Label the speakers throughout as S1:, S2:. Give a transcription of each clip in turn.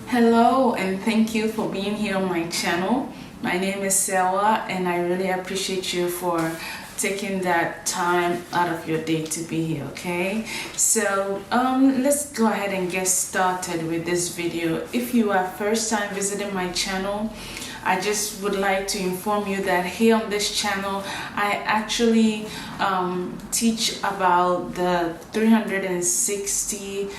S1: Hello and thank you for being here on my channel. My name is Selwa and I really appreciate you for taking that time out of your day to be here, okay? So let's go ahead and get started with this video. If you are first time visiting my channel, I just would like to inform you that here on this channel I actually teach about the 360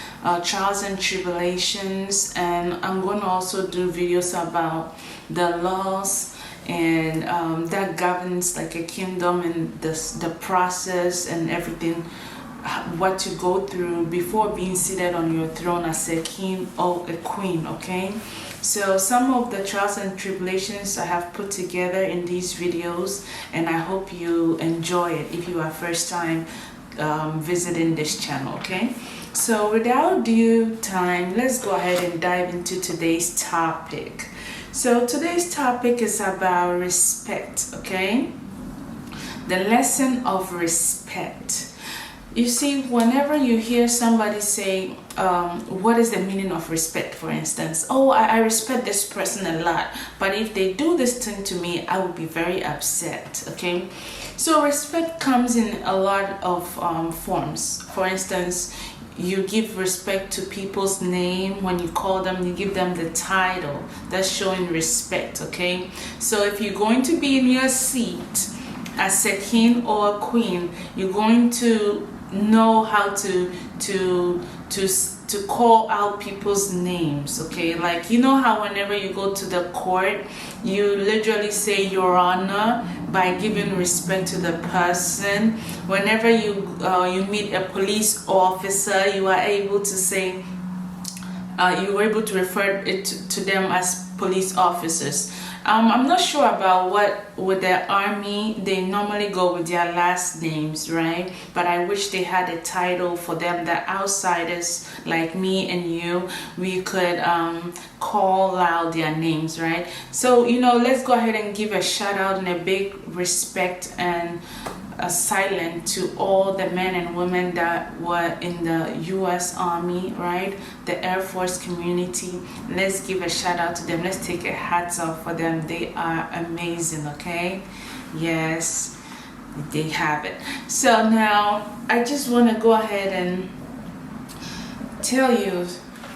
S1: trials and tribulations, and I'm going to also do videos about the laws and that governs like a kingdom, and the process and everything, what to go through before being seated on your throne as a king or a queen, okay? So some of the trials and tribulations I have put together in these videos, and I hope you enjoy it if you are first time visiting this channel, okay? So without due time, let's go ahead and dive into today's topic. So today's topic is about respect, okay? The lesson of respect. You see, whenever you hear somebody say, what is the meaning of respect, for instance? Oh, I respect this person a lot, but if they do this thing to me, I will be very upset, okay? So respect comes in a lot of forms. For instance, you give respect to people's name. When you call them, you give them the title. That's showing respect, okay? So if you're going to be in your seat as a king or a queen, you're going to know how to call out people's names, okay? Like, you know how whenever you go to the court, you literally say your honor by giving respect to the person. Whenever you meet a police officer, you are able to say you were able to refer it to them as police officers. I'm not sure about what with the army, they normally go with their last names, right? But I wish they had a title for them that outsiders like me and you, we could call out their names, right? So, you know, let's go ahead and give a shout out and a big respect and a silent to all the men and women that were in the U.S. Army, right? The Air Force community. Let's give a shout out to them. Let's take a hats off for them. They are amazing, okay? Yes, they have it. So now I just want to go ahead and tell you,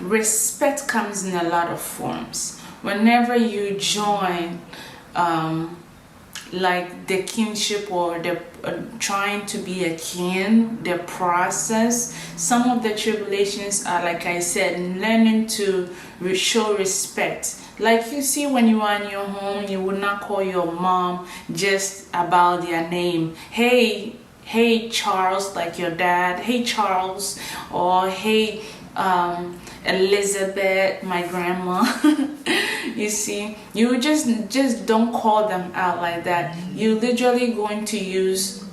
S1: respect comes in a lot of forms. Whenever you join like the kinship or the trying to be a king, the process, some of the tribulations are, like I said, learning to show respect. Like, you see, when you are in your home, you would not call your mom just about their name. Hey Charles, like your dad. Hey Charles, or hey Elizabeth, my grandma. You see, you just don't call them out like that. You're literally going to use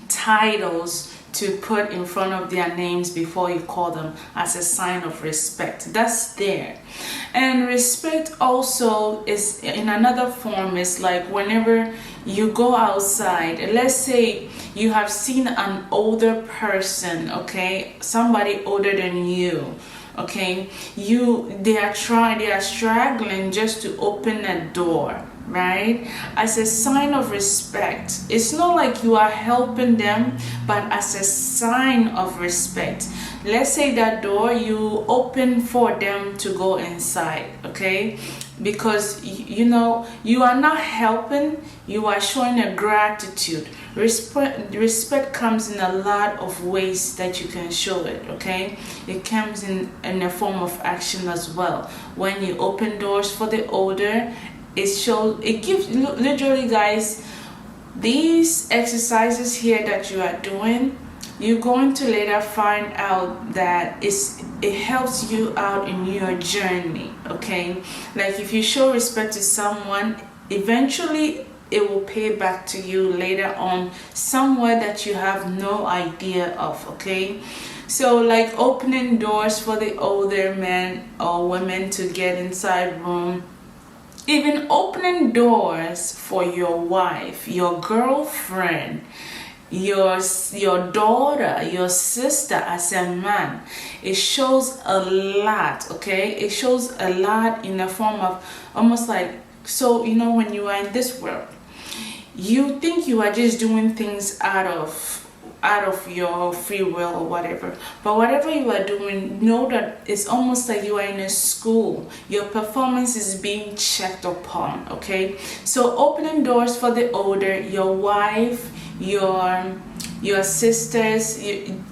S1: titles to put in front of their names before you call them, as a sign of respect. That's there. And respect also is in another form, is like whenever you go outside, let's say you have seen an older person, okay, somebody older than you, okay, they are struggling just to open a door, right? As a sign of respect. It's not like you are helping them, but as a sign of respect. Let's say that door you open for them to go inside, okay? Because you know, you are not helping, you are showing a gratitude. Respect comes in a lot of ways that you can show it, okay? It comes in a form of action as well. When you open doors for the older, it gives, literally guys, these exercises here that you are doing, you're going to later find out that it helps you out in your journey, okay? Like, if you show respect to someone, eventually it will pay back to you later on, somewhere that you have no idea of, okay? So like opening doors for the older men or women to get inside room, even opening doors for your wife, your girlfriend, your daughter, your sister as a man. It shows a lot, okay? It shows a lot in the form of almost like, so you know, when you are in this world, you think you are just doing things out of your free will or whatever, but whatever you are doing, know that it's almost like you are in a school. Your performance is being checked upon, okay? So opening doors for the older, your wife, your sisters,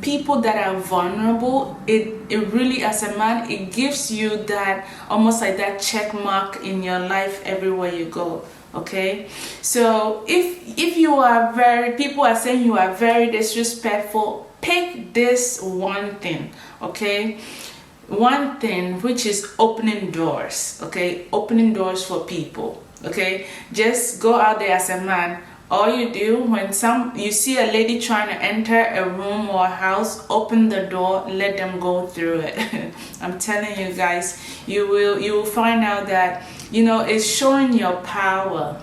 S1: people that are vulnerable, it really, as a man, it gives you that almost like that check mark in your life everywhere you go. Okay, so if you are very, people are saying you are very disrespectful, pick this one thing, okay? One thing, which is opening doors, okay? Opening doors for people, okay? Just go out there as a man. All you do when you see a lady trying to enter a room or a house, open the door, let them go through it. I'm telling you guys, you will find out that, you know, it's showing your power.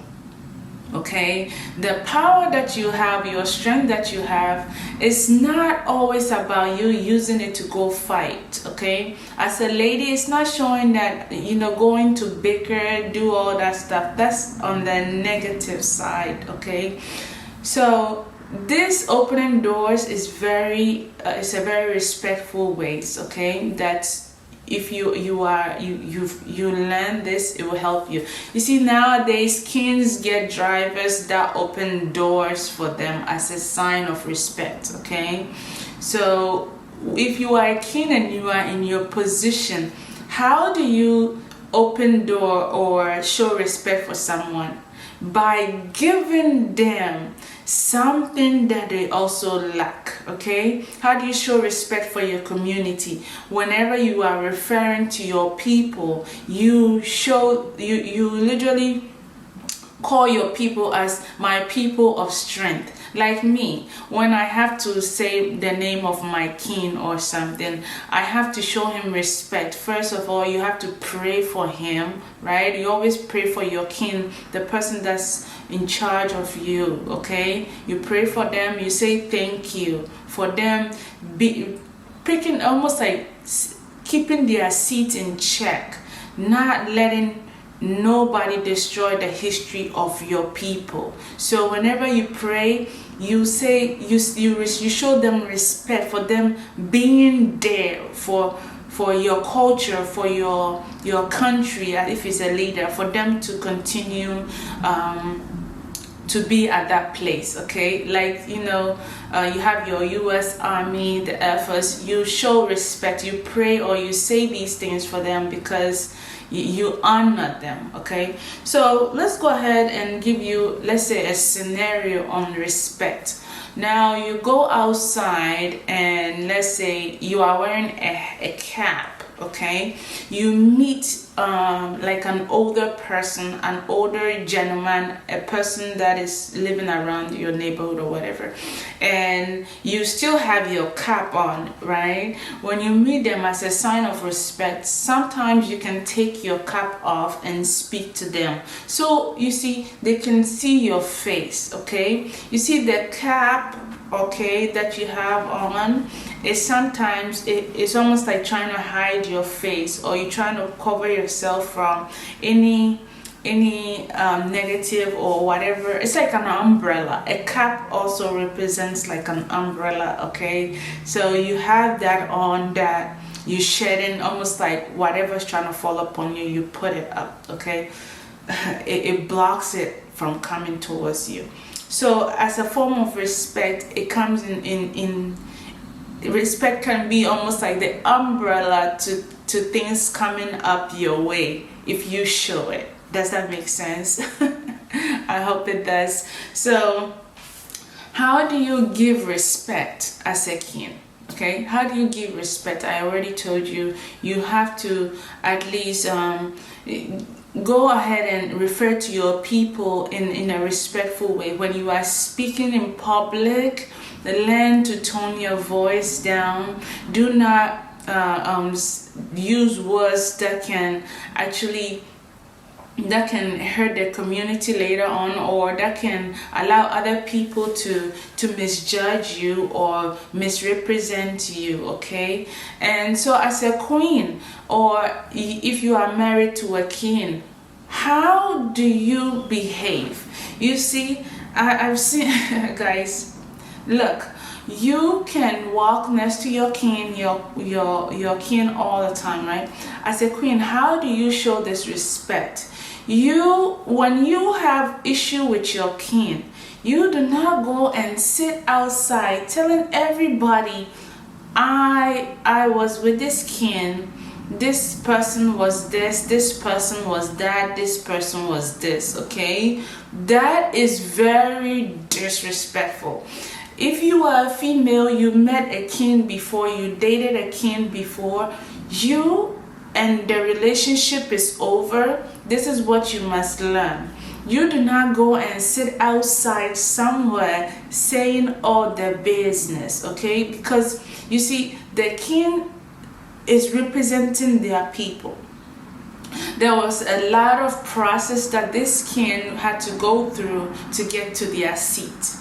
S1: Okay, the power that you have, your strength that you have, is not always about you using it to go fight. Okay, as a lady, it's not showing that, you know, going to bicker, do all that stuff. That's on the negative side. Okay, so this opening doors is it's a very respectful ways. Okay, that's, if you learn this, it will help you. You see, nowadays kings get drivers that open doors for them as a sign of respect. Okay, so if you are a king and you are in your position, how do you open door or show respect for someone? By giving them something that they also lack. Okay, how do you show respect for your community? Whenever you are referring to your people, you literally call your people as my people of strength. Like me, when I have to say the name of my king or something, I have to show him respect. First of all, you have to pray for him, right? You always pray for your king, the person that's in charge of you, okay? You pray for them, you say thank you for them, picking, almost like keeping their seat in check, not letting nobody destroy the history of your people. So whenever you pray, you say, you show them respect for them being there for your culture, for your country, if it's a leader, for them to continue to be at that place. Okay, like, you know, you have your US Army, the Air Force, you show respect, you pray or you say these things for them because you honor them. Okay, so let's go ahead and give you, let's say, a scenario on respect. Now you go outside and let's say you are wearing a cap. Okay, you meet like an older person, an older gentleman, a person that is living around your neighborhood or whatever, and you still have your cap on, right? When you meet them, as a sign of respect, sometimes you can take your cap off and speak to them, so you see they can see your face. Okay, you see the cap, okay, that you have on is sometimes it's almost like trying to hide your face, or you're trying to cover yourself from any negative or whatever. It's like an umbrella. A cap also represents like an umbrella. Okay, so you have that on, that you shedding, almost like whatever's trying to fall upon you, you put it up. Okay, it blocks it from coming towards you. So as a form of respect, it comes in respect can be almost like the umbrella to things coming up your way if you show it. Does that make sense? I hope it does. So how do you give respect as a king? Okay, how do you give respect? I already told you, you have to at least go ahead and refer to your people in a respectful way. When you are speaking in public, learn to tone your voice down. Do not use words that can actually hurt the community later on, or that can allow other people to misjudge you or misrepresent you. Okay, and so as a queen, or if you are married to a king, how do you behave? You see, I've seen guys, look, you can walk next to your king, your king all the time, right? As a queen, how do you show this respect? When you have issue with your king, you do not go and sit outside telling everybody, I was with this king, this person was this person was that, this person was this. Okay, that is very disrespectful. If you are a female, you met a king before, you dated a king before, and the relationship is over, this is what you must learn. You do not go and sit outside somewhere saying all the business, okay? Because you see, the king is representing their people. There was a lot of process that this king had to go through to get to their seat.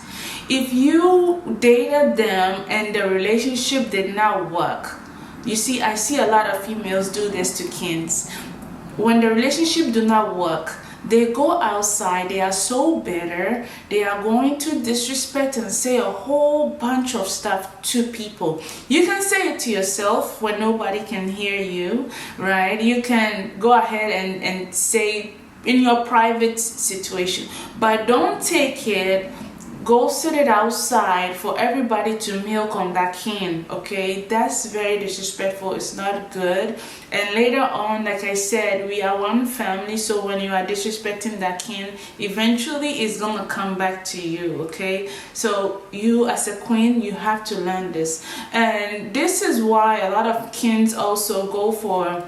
S1: If you dated them and the relationship did not work, you see, I see a lot of females do this to kings. When the relationship do not work, they go outside, they are so bitter, they are going to disrespect and say a whole bunch of stuff to people. You can say it to yourself when nobody can hear you, right? You can go ahead and say in your private situation, but don't take it, go sit it outside for everybody to milk on that king. Okay, that's very disrespectful. It's not good. And later on, like I said, we are one family, so when you are disrespecting that king, eventually it's gonna come back to you. Okay, so you as a queen, you have to learn this. And this is why a lot of kings also go for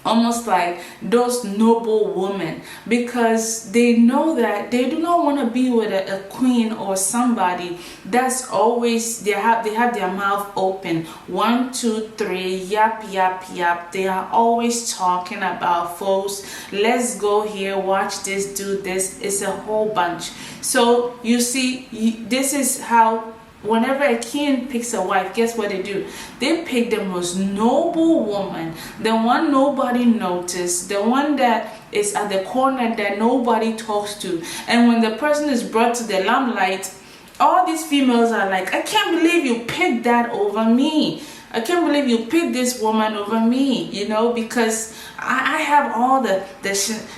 S1: almost like those noble women, because they know that they do not want to be with a queen or somebody that's always they have their mouth open, 1 2 3, yap yap yap. They are always talking about folks, let's go here, watch this, do this. It's a whole bunch. So you see, this is how whenever a king picks a wife, guess what they do? They pick the most noble woman, the one nobody noticed, the one that is at the corner that nobody talks to. And when the person is brought to the limelight, all these females are like, I can't believe you picked that over me. I can't believe you picked this woman over me, you know, because I have all the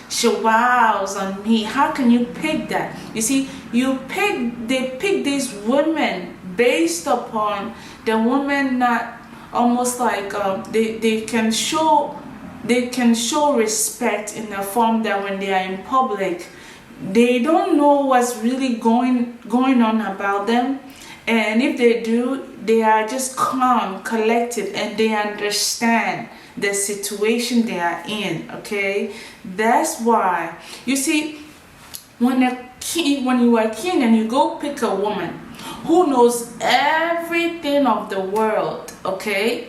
S1: shawows on me. How can you pick that? You see, they pick these women based upon the woman not almost like they can show respect in the form that when they are in public, they don't know what's really going on about them. And if they do, they are just calm, collected, and they understand the situation they are in. Okay, that's why you see, when you are a king and you go pick a woman who knows everything of the world, okay,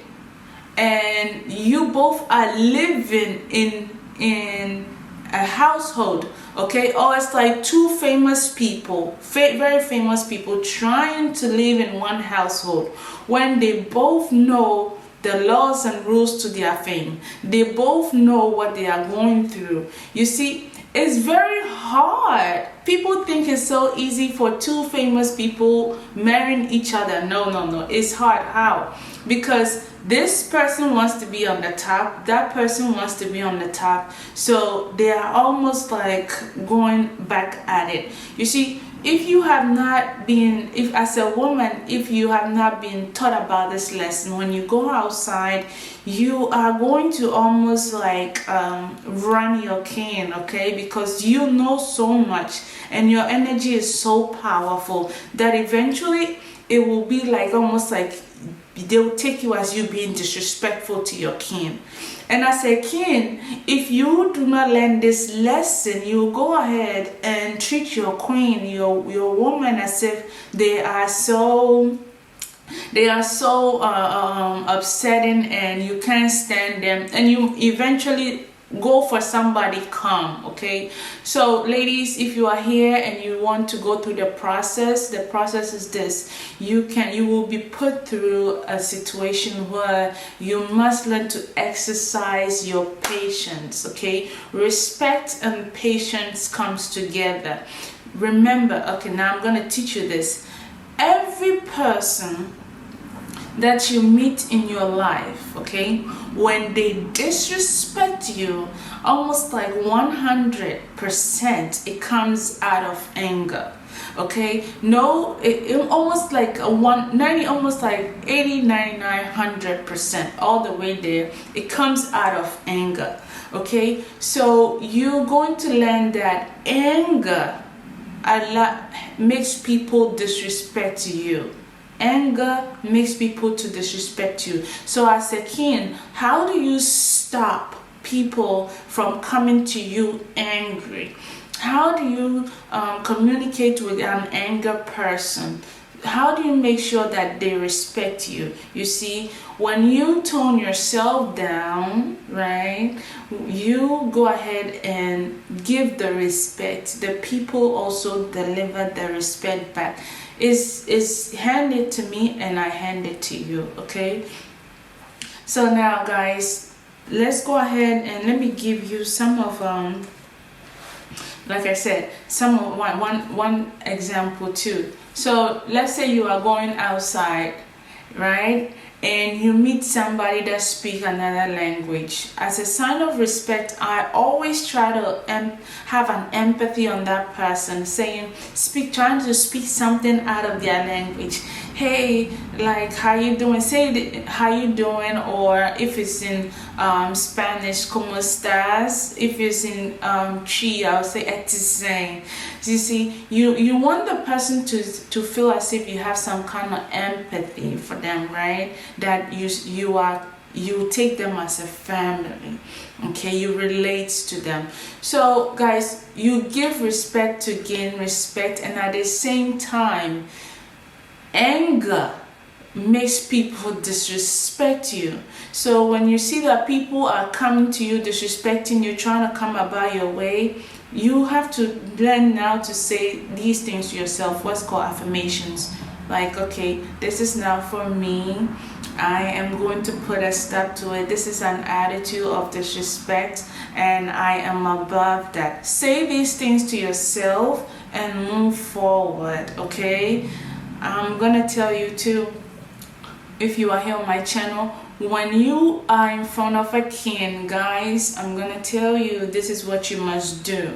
S1: and you both are living in a household, okay, or it's like two famous people, very famous people trying to live in one household, when they both know the laws and rules to their fame, they both know what they are going through. You see, it's very hard. People think it's so easy for two famous people marrying each other. No, it's hard. How? Because this person wants to be on the top, that person wants to be on the top, so they are almost like going back at it. You see, if you have not been, if as a woman, if you have not been taught about this lesson, when you go outside, you are going to almost like run your cane, okay, because you know so much and your energy is so powerful that eventually it will be like almost like they will take you as you being disrespectful to your kin. And as a kin, if you do not learn this lesson, you go ahead and treat your queen, your woman, as if they are so upsetting and you can't stand them, and you eventually go for somebody calm. Okay, so ladies, if you are here and you want to go through the process is this: you will be put through a situation where you must learn to exercise your patience. Okay, respect and patience comes together. Remember, okay, now I'm going to teach you this. Every person that you meet in your life, okay, when they disrespect you, almost like 100% it comes out of anger. Okay, no, it almost like a 190, almost like 80, 99, 100%, all the way there, it comes out of anger. Okay, so you're going to learn that anger makes people disrespect you. Anger makes people to disrespect you. So as a king, how do you stop people from coming to you angry? How do you communicate with an angry person? How do you make sure that they respect you? You see, when you tone yourself down, right, you go ahead and give the respect. The people also deliver the respect back. Is handed to me and I hand it to you. Okay, so now guys, let's go ahead and let me give you some of like I said, one example too. So let's say you are going outside, right, and you meet somebody that speaks another language. As a sign of respect, I always try to have an empathy on that person, trying to speak something out of their language. Hey, like, how you doing? Say how you doing, or if it's in Spanish, como estás? If it's in Chi, I'll say etiseng. You see, you want the person to feel as if you have some kind of empathy for them, right? That you take them as a family. Okay, you relate to them. So guys, you give respect to gain respect, and at the same time, anger makes people disrespect you. So when you see that people are coming to you, disrespecting you, trying to come about your way, you have to learn now to say these things to yourself, what's called affirmations. Like, okay, this is now for me. I am going to put a stop to it. This is an attitude of disrespect, and I am above that. Say these things to yourself and move forward. Okay, I'm gonna tell you too, if you are here on my channel, when you are in front of a king, guys, I'm gonna tell you this is what you must do.